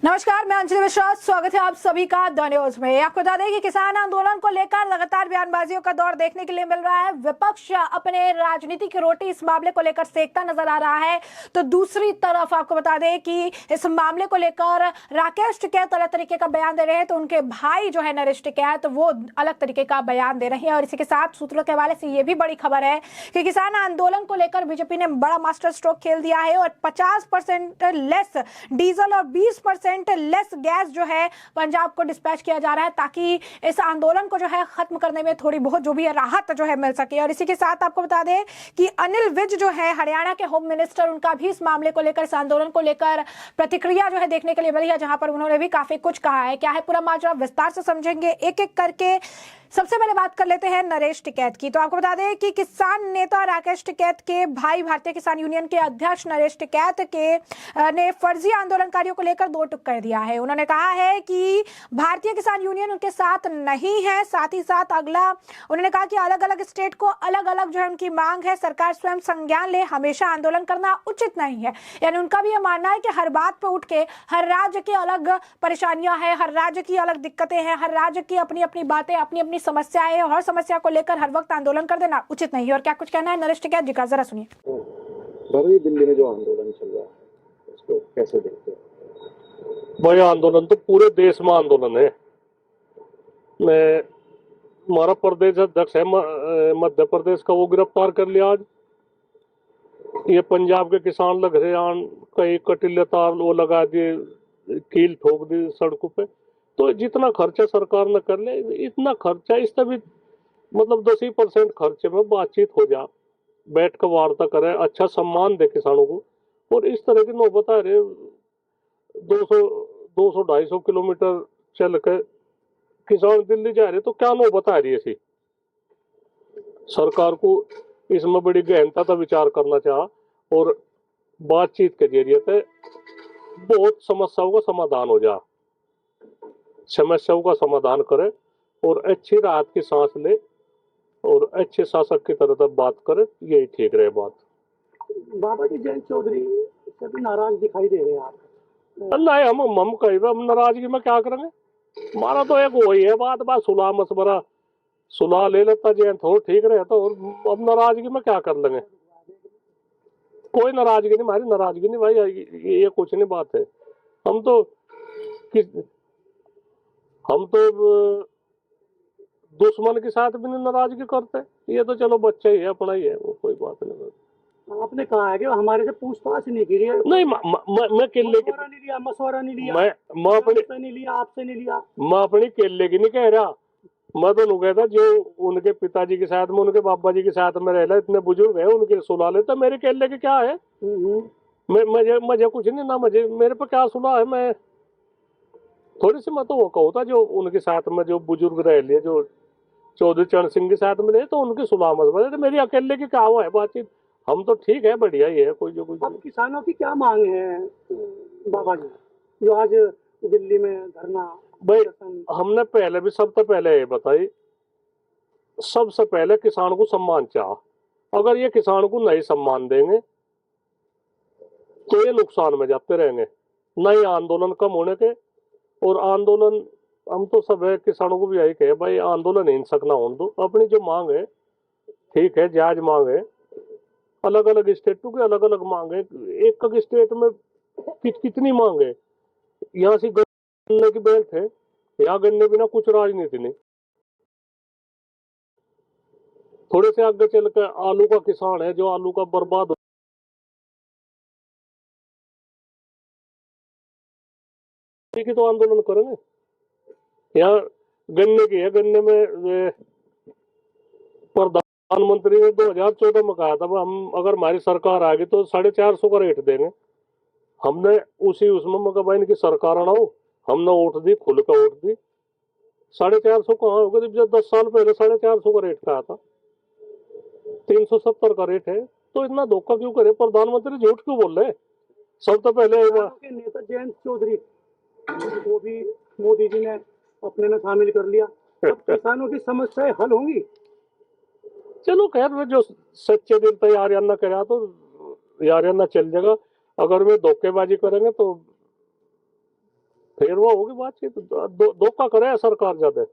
नमस्कार, मैं अंजलि मिश्रा। स्वागत है आप सभी का द न्यूज में। आपको बता दें कि किसान आंदोलन को लेकर लगातार बयानबाजियों का दौर देखने के लिए मिल रहा है। विपक्ष अपने राजनीति की रोटी इस मामले को लेकर सेकता नजर आ रहा है, तो दूसरी तरफ आपको बता दें कि इस मामले को लेकर राकेश टिकैत अलग तरीके का बयान दे रहे हैं, तो उनके भाई जो है नरेश टिकैत वो अलग तरीके का बयान दे रहे हैं। और इसी के साथ सूत्रों के हवाले से ये भी बड़ी खबर है कि किसान आंदोलन को लेकर बीजेपी ने बड़ा मास्टर स्ट्रोक खेल दिया है और 50% लेस डीजल और 20% लेस गैस जो है पंजाब को डिस्पैच किया जा रहा है, ताकि इस आंदोलन को जो है खत्म करने में थोड़ी बहुत जो भी है राहत जो है मिल सके। और इसी के साथ आपको बता दें कि अनिल विज जो है हरियाणा के होम मिनिस्टर, उनका भी इस मामले को लेकर, इस आंदोलन को लेकर प्रतिक्रिया जो है देखने के लिए मिली है, जहां पर उन्होंने भी काफी कुछ कहा है। क्या है पूरा माजरा, विस्तार से समझेंगे एक एक करके। सबसे पहले बात कर लेते हैं नरेश टिकैत की। तो आपको बता दें कि किसान नेता राकेश टिकैत के भाई, भारतीय किसान यूनियन के अध्यक्ष नरेश टिकैत ने फर्जी आंदोलनकारियों को लेकर दो टुक कर दिया है। उन्होंने कहा है कि भारतीय किसान यूनियन उनके साथ नहीं है। साथ ही साथ अगला उन्होंने कहा कि अलग अलग स्टेट को अलग अलग जो है उनकी मांग है, सरकार स्वयं संज्ञान ले, हमेशा आंदोलन करना उचित नहीं है। यानी उनका भी यह मानना है कि हर बात पर उठ के हर राज्य की अलग परेशानियां हैं, हर राज्य की अलग दिक्कतें हैं, हर राज्य की अपनी अपनी बातें, अपनी अपनी समस्या है, और हर समस्या को लेकर हर वक्त आंदोलन कर देना उचित नहीं है। और क्या कुछ कहना है नरेश टिकैत जी का, जरा सुनिए। दिल्ली में जो आंदोलन चल रहा है उसको कैसे देखते हैं? भाई आंदोलन तो पूरे देश में आंदोलन है। मैं हमारा प्रदेश अध्यक्ष है मध्य प्रदेश का, वो गिरफ्तार कर लिया आज। ये पंजाब के किसान लग रहे हैं, कई कटीले तार वो लगा दिए, कील ठोक दी सड़कों पे। तो जितना खर्चा सरकार न कर ले, इतना खर्चा इससे भी मतलब 10% खर्चे में बातचीत हो जा, बैठ कर वार्ता करे, अच्छा सम्मान दे किसानों को। और इस तरह की नौबत आ रही, 200-250 किलोमीटर चल के किसान दिल्ली जा रहे, तो क्या नौबत आ रही है ऐसी। सरकार को इसमें बड़ी गहनता का विचार करना चाह और बातचीत के जरिए से बहुत समस्याओं का समाधान हो जा, समस्याओं का समाधान करे और अच्छी राहत की सांस ले और अच्छे शासक की तरह बात करे, यही ठीक रहे बात। बाबा जी जयंत चौधरी से भी नाराज दिखाई दे रहे हैं आप। नहीं, हम कहीं हम नाराजगी में क्या करेंगे। हमारा तो एक वही है बात सुलह मशवरा, सुलह ले लेता जयंत हो ठीक रहता, और अब नाराजगी में क्या कर लेंगे। कोई नाराजगी नहीं, हमारी नाराजगी नहीं भाई, ये कुछ नहीं बात है। हम तो दुश्मन के साथ भी नहीं नाराजगी करते। ये तो चलो बच्चा ही है, अपना ही है, वो कोई बात नहीं। आपने कहा है कि हमारे से पूछताछ नहीं की है। नहीं, मैं केले की मशवरा नहीं लिया, मैं अपनी नहीं लिया, आपसे नहीं लिया। मैं अपनी केले की नहीं कह रहा। मैं तो कहता जो उनके पिताजी के साथ में, उनके बाबा जी के साथ में रहला, इतने बुजुर्ग है, उनके सुला लेता। मेरे केले की क्या है, मुझे कुछ नहीं ना, मेरे पे क्या सुला है। मैं थोड़ी सी मैं तो वो कहूँ था जो उनके साथ में जो बुजुर्ग रह लिए, जो चौधरी चरण सिंह के साथ में रहे, तो उनकी सुलह मशवरा, मेरी अकेले की क्या हुआ है बातचीत। हम तो ठीक है, बढ़िया ही है, कोई जो कुछ। अब किसानों की क्या मांग है बाबा जी, जो आज दिल्ली में धरना? भाई हमने पहले भी, सबसे पहले ये बताई, सबसे पहले किसान को सम्मान चाह। अगर ये किसान को नहीं सम्मान देंगे तो ये नुकसान में जाते रहेंगे, नहीं आंदोलन कम होने के। और आंदोलन हम तो सब है किसानों को भी यही कहे, भाई आंदोलन हिंसक ना होने दो। अपनी जो मांग है ठीक है, जायज मांग है, अलग अलग स्टेटों की अलग अलग मांग है। एक स्टेट में कितनी मांग है। यहाँ से गन्ने की बेल्ट है, यहाँ गन्ने बिना कुछ राजनीति नहीं। थोड़े से आगे चलकर आलू का किसान है, जो आलू का बर्बाद की तो आंदोलन करेंगे। यहाँ गन्ने की है, गन्ने में प्रधानमंत्री ने 2014 में कहा था हम अगर हमारी सरकार आ गई तो 450 का रेट देंगे। हमने उसमें मगर भाई इनकी सरकार ना हो, हमने वोट दी, खुल का वोट दी। 450 कहाँ होगा, जब 10 साल पहले 450 का रेट कहा था, 370 का रेट है। तो इतना धोखा क्यों करे प्रधानमंत्री, झूठ क्यों बोल रहे। सबसे पहले नेता जयंत चौधरी को भी मोदी जी ने अपने में शामिल कर लिया। अब किसानों की समस्याएं हल होंगी। चलो खैर, जो सच्चे दिल तैयारियां करा तो यारियां चल जाएगा। अगर वे धोखेबाजी करेंगे तो फिर वो होगी बातचीत। धोखा करे सरकार ज्यादा,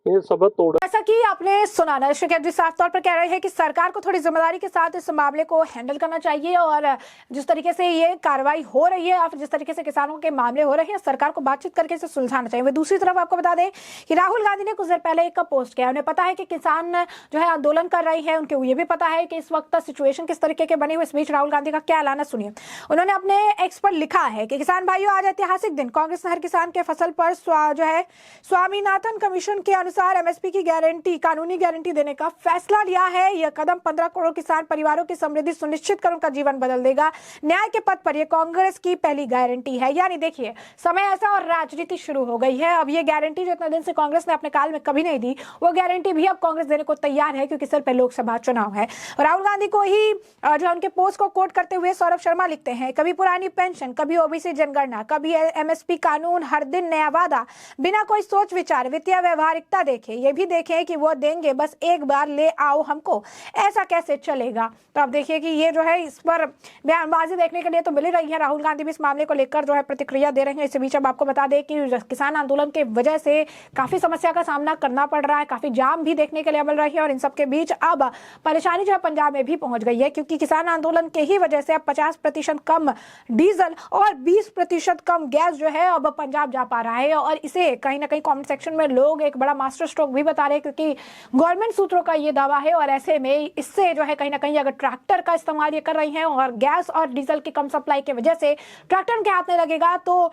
ये सब तोड़। जैसा कि आपने सुना, नरेश जी साफ तौर पर कह रहे हैं कि सरकार को थोड़ी जिम्मेदारी के साथ इस मामले को हैंडल करना चाहिए और जिस तरीके से ये कार्रवाई हो रही है और जिस तरीके से किसानों के मामले हो रहे हैं, सरकार को बातचीत करके इसे सुलझाना चाहिए। वहीं दूसरी तरफ आपको बता दें कि राहुल गांधी ने कुछ देर पहले एक पोस्ट किया। उन्हें पता है कि किसान जो है आंदोलन कर रही है, उनको ये भी पता है कि इस वक्त सिचुएशन किस तरीके के बनी हुई। इस बीच राहुल गांधी का क्या ऐलान है, सुनिए। उन्होंने अपने एक्स पर लिखा है कि किसान भाइयों, आज ऐतिहासिक दिन। कांग्रेस ने हर किसान के फसल पर जो है स्वामीनाथन कमीशन के अनुसार एमएसपी की गारंटी, कानूनी गारंटी देने का फैसला लिया है। यह कदम 15 करोड़ किसान परिवारों की समृद्धि सुनिश्चित कर उनका जीवन बदल देगा। न्याय के पथ पर यह कांग्रेस की पहली गारंटी है। यानी देखिए, समय ऐसा और राजनीति शुरू हो गई है। अब ये गारंटी जो इतने दिन से कांग्रेस ने अपने काल में कभी नहीं दी, वो गारंटी भी अब कांग्रेस देने को तैयार है, क्योंकि सिर पर लोकसभा चुनाव है। राहुल गांधी को ही जो उनके पोस्ट को कोट करते हुए सौरभ शर्मा लिखते हैं, कभी पुरानी पेंशन, कभी ओबीसी जनगणना, कभी एमएसपी कानून, हर दिन नया वादा, बिना कोई सोच विचार, वित्तीय व्यवहारिकता देखे। ये भी देखें कि वो देंगे, बस एक बार ले आओ हमको, ऐसा कैसे चलेगा। तो अब देखिए कि ये जो है, इस पर बयानबाजी देखने के लिए तो मिल ही रही है। राहुल गांधी भी इस मामले को लेकर जो है प्रतिक्रिया दे रहे हैं। इसी बीच अब आपको बता दें कि किसान आंदोलन के वजह से काफी समस्या का सामना करना पड़ रहा है, काफी जाम भी देखने के लिए मिल रही है और इन सबके बीच अब परेशानी जो है पंजाब में भी पहुंच गई है, क्योंकि किसान आंदोलन के ही वजह से अब 50% कम डीजल और 20% कम गैस जो है अब पंजाब जा पा रहा है। और इसे कहीं ना कहीं कमेंट सेक्शन में लोग एक बड़ा मास्टर स्ट्रोक भी बता रहे हैं, क्योंकि गवर्नमेंट सूत्रों का ये दावा है। और ऐसे में इससे जो है कहीं ना कहीं अगर ट्रैक्टर का इस्तेमाल ये कर रही हैं और गैस और डीजल की कम सप्लाई की वजह से ट्रैक्टर के हाथ में लगेगा, तो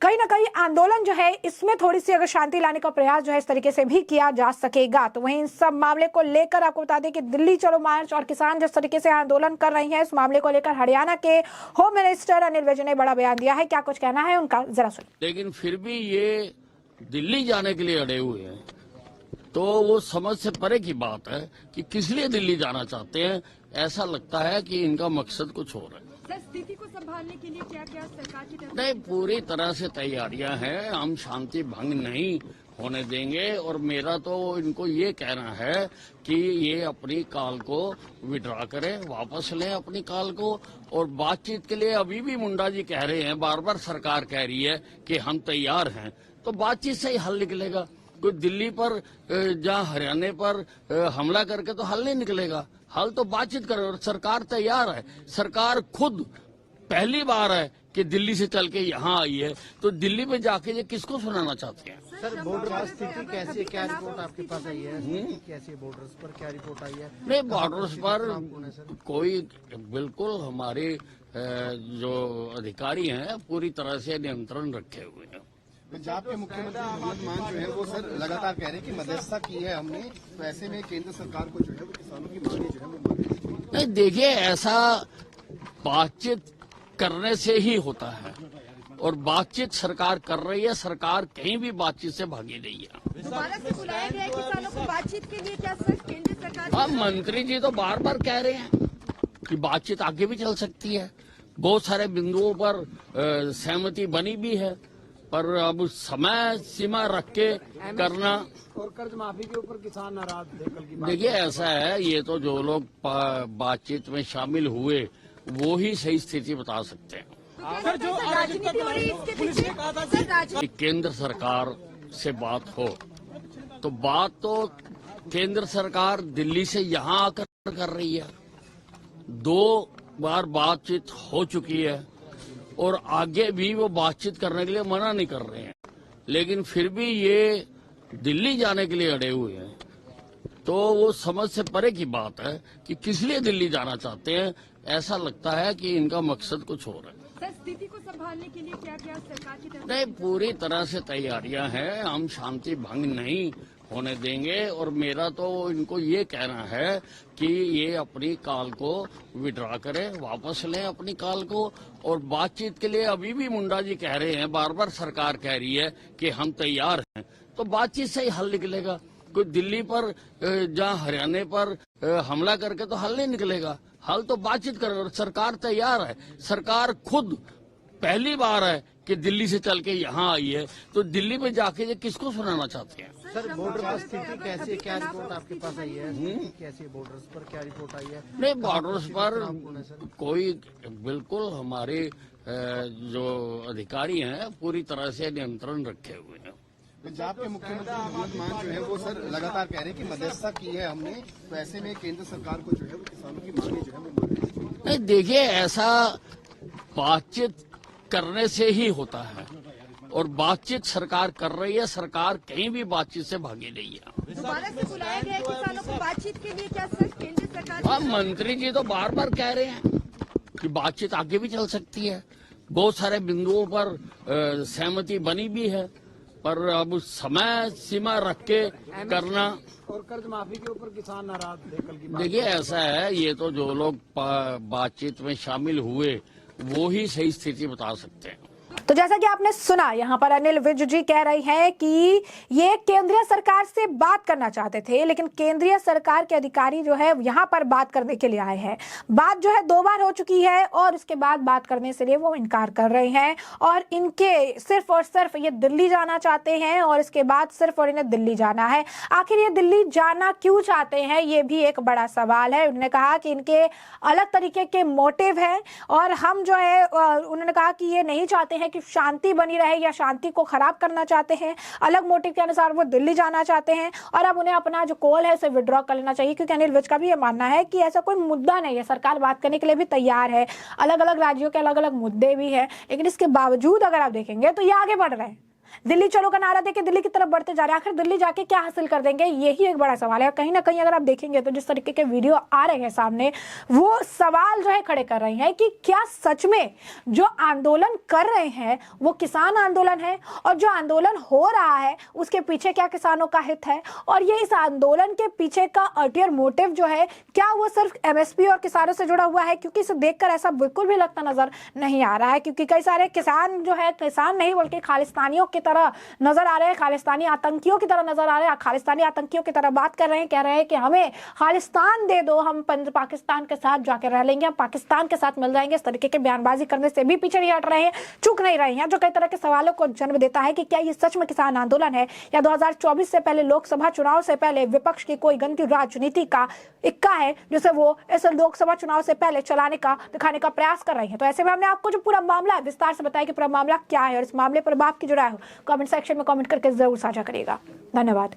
कहीं ना कहीं आंदोलन जो है इसमें थोड़ी सी अगर शांति लाने का प्रयास जो है इस तरीके से भी किया जा सकेगा। तो वहीं इन सब मामले को लेकर आपको बता दें कि दिल्ली चलो मार्च और किसान जिस तरीके से आंदोलन कर रही हैं, इस मामले को लेकर हरियाणा के होम मिनिस्टर अनिल विज ने बड़ा बयान दिया है। क्या कुछ कहना है उनका, जरा सुनिए। लेकिन फिर भी ये दिल्ली जाने के लिए अड़े हुए हैं, तो वो समझ से परे की बात है कि किस लिए दिल्ली जाना चाहते हैं। ऐसा लगता है कि इनका मकसद कुछ और है। सर, स्थिति को संभालने के लिए क्या क्या सरकार की तरफ? नहीं, पूरी तरह से तैयारियां हैं। हम शांति भंग नहीं होने देंगे। और मेरा तो इनको ये कहना है कि ये अपनी कॉल को विड्रॉ करें, वापस लें अपनी कॉल को। और बातचीत के लिए अभी भी मुंडा जी कह रहे हैं, बार बार सरकार कह रही है कि हम तैयार हैं, तो बातचीत से ही हल निकलेगा। कोई दिल्ली पर जहाँ हरियाणा पर हमला करके तो हल नहीं निकलेगा। हल तो बातचीत करे, और सरकार तैयार है। सरकार खुद पहली बार है कि दिल्ली से चल के यहाँ आई है, तो दिल्ली में जाके ये किसको सुनाना चाहते हैं। सर, बॉर्डर की स्थिति कैसी है? क्या रिपोर्ट आपके पास आई है? स्थिति कैसी है बॉर्डर्स पर? क्या रिपोर्ट आई है? नहीं, बॉर्डर्स पर कोई बिल्कुल हमारे जो अधिकारी हैं पूरी तरह से नियंत्रण रखे हुए हैं। पंजाब के मुख्यमंत्री भगवंत मान जो है वो सर लगातार कह रहे हैं कि मध्यस्थता की है हमने, तो ऐसे में केंद्र सरकार को जो है वो किसानों की मांगे जो है वो माननी चाहिए। नहीं, देखिए, ऐसा बातचीत करने से ही होता है, और बातचीत सरकार कर रही है। सरकार कहीं भी बातचीत से भागी नहीं है। दोबारा से बुलाया गया है किसानों को बातचीत के लिए, क्या सर केंद्र सरकार? हाँ, मंत्री जी तो बार बार कह रहे हैं कि बातचीत आगे भी चल सकती है। बहुत सारे बिंदुओं पर सहमति बनी भी है, पर अब समय सीमा रख के करना। और कर्ज माफी के ऊपर किसान नाराज थे कल की बात। देखिए, ऐसा है, ये तो जो लोग बातचीत में शामिल हुए वो ही सही स्थिति बता सकते हैं। सर, जो राजनीति हो रही है इसके पीछे सर राजनीति। कि केंद्र सरकार से बात हो, तो बात तो केंद्र सरकार दिल्ली से यहाँ आकर कर रही है। 2 बार बातचीत हो चुकी है, और आगे भी वो बातचीत करने के लिए मना नहीं कर रहे हैं। लेकिन फिर भी ये दिल्ली जाने के लिए अड़े हुए हैं, तो वो समझ से परे की बात है कि किस लिए दिल्ली जाना चाहते हैं। ऐसा लगता है कि इनका मकसद कुछ और है। सर, स्थिति को संभालने के लिए क्या क्या सरकार की तरफ? नहीं, पूरी तरह से तैयारियां हैं। हम शांति भंग नहीं होने देंगे। और मेरा तो इनको ये कहना है कि ये अपनी कॉल को विड्रॉ करें, वापस लें अपनी कॉल को। और बातचीत के लिए अभी भी मुंडा जी कह रहे हैं, बार बार सरकार कह रही है कि हम तैयार हैं, तो बातचीत से ही हल निकलेगा। कोई दिल्ली पर जहाँ हरियाणा पर हमला करके तो हल नहीं निकलेगा। हल तो बातचीत करे, और सरकार तैयार है। सरकार खुद पहली बार है कि दिल्ली से चल के यहाँ आई है, तो दिल्ली में जाके ये किसको सुनाना चाहते हैं। सर, बॉर्डर की स्थिति कैसी है? क्या रिपोर्ट आपके पास आई है? स्थिति कैसी है बॉर्डर्स पर? क्या रिपोर्ट आई है? नहीं, बॉर्डर्स पर कोई बिल्कुल हमारे जो अधिकारी हैं पूरी तरह से नियंत्रण रखे हुए हैं। पंजाब के मुख्यमंत्री भगवंत मान जो है वो सर लगातार कह रहे हैं कि मध्यस्थता की है हमने, तो ऐसे में केंद्र सरकार को जो है वो किसानों की मांगे जो है वो माननी चाहिए। नहीं, देखिए, ऐसा बातचीत करने से ही होता है और बातचीत सरकार कर रही है। सरकार कहीं भी बातचीत से भागी नहीं है। दोबारा से बुलाया गया है किसानों को बातचीत के लिए, क्या सर केंद्र सरकार? हाँ, मंत्री जी तो बार बार कह रहे हैं कि बातचीत आगे भी चल सकती है। बहुत सारे बिंदुओं पर सहमति बनी भी है, पर अब समय सीमा रख के करना। और कर्ज माफी के ऊपर किसान नाराज थे कल की बात। देखिए, ऐसा है, ये तो जो लोग बातचीत में शामिल हुए वो ही सही स्थिति बता सकते हैं। तो जैसा कि आपने सुना, यहाँ पर अनिल विज जी कह रही हैं कि ये केंद्रीय सरकार से बात करना चाहते थे, लेकिन केंद्रीय सरकार के अधिकारी जो है यहाँ पर बात करने के लिए आए हैं। बात जो है 2 बार हो चुकी है और उसके बाद बात करने से लिए वो इनकार कर रहे हैं और इनके सिर्फ और सिर्फ ये दिल्ली जाना चाहते हैं और इसके बाद सिर्फ और इन्हें दिल्ली जाना है। आखिर ये दिल्ली जाना क्यों चाहते हैं, ये भी एक बड़ा सवाल है। उन्होंने कहा कि इनके अलग तरीके के मोटिव है और हम जो है उन्होंने कहा कि ये नहीं चाहते हैं कि शांति बनी रहे या शांति को खराब करना चाहते हैं। अलग मोटिव के अनुसार वो दिल्ली जाना चाहते हैं और अब उन्हें अपना जो कॉल है उसे विड्रॉ कर लेना चाहिए, क्योंकि अनिल विज का भी ये मानना है कि ऐसा कोई मुद्दा नहीं है। सरकार बात करने के लिए भी तैयार है, अलग अलग राज्यों के अलग अलग मुद्दे भी हैं, लेकिन इसके बावजूद अगर आप देखेंगे तो ये आगे बढ़ रहे हैं। दिल्ली चलो का नारा देके दिल्ली की तरफ बढ़ते जा रहे हैं। आखिर दिल्ली जाके क्या हासिल कर देंगे, यही एक बड़ा सवाल है। कहीं ना कहीं अगर आप देखेंगे तो जिस तरीके के वीडियो आ रहे हैं सामने, वो सवाल जो है खड़े कर रहे हैं कि क्या सच में जो आंदोलन कर रहे हैं वो किसान आंदोलन है और जो आंदोलन हो रहा है उसके पीछे क्या किसानों का हित है, और ये इस आंदोलन के पीछे का अल्टीरियर मोटिव जो है क्या वो सिर्फ एमएसपी और किसानों से जुड़ा हुआ है, क्योंकि इसे देखकर ऐसा बिल्कुल भी लगता नजर नहीं आ रहा है। क्योंकि कई सारे किसान जो है, किसान नहीं बल्कि खालिस्तानियों की तरह नजर आ रहे हैं, खालिस्तानी आतंकियों की तरह नजर आ रहे हैं, खालिस्तानी आतंकियों की तरह बात कर रहे हैं, कह रहे हैं कि हमें खालिस्तान दे दो, हम पाकिस्तान के साथ जाकर रह लेंगे, हम पाकिस्तान के साथ मिल जाएंगे। इस तरीके के बयानबाजी करने से भी पीछे नहीं हट रहे हैं, चुक नहीं रहे हैं, जो कई तरह के सवालों को जन्म देता है कि क्या ये सच में किसान आंदोलन है या 2024 से पहले, लोकसभा चुनाव से पहले विपक्ष की कोई गंदी राजनीति का इक्का है जिसे वो इस लोकसभा चुनाव से पहले चलाने का, दिखाने का प्रयास कर रहे हैं। तो ऐसे में हमने आपको जो पूरा मामला है विस्तार से बताया कि पूरा मामला क्या है और इस मामले पर बाप की जो राय हो कमेंट सेक्शन में कमेंट करके जरूर साझा करिएगा। धन्यवाद।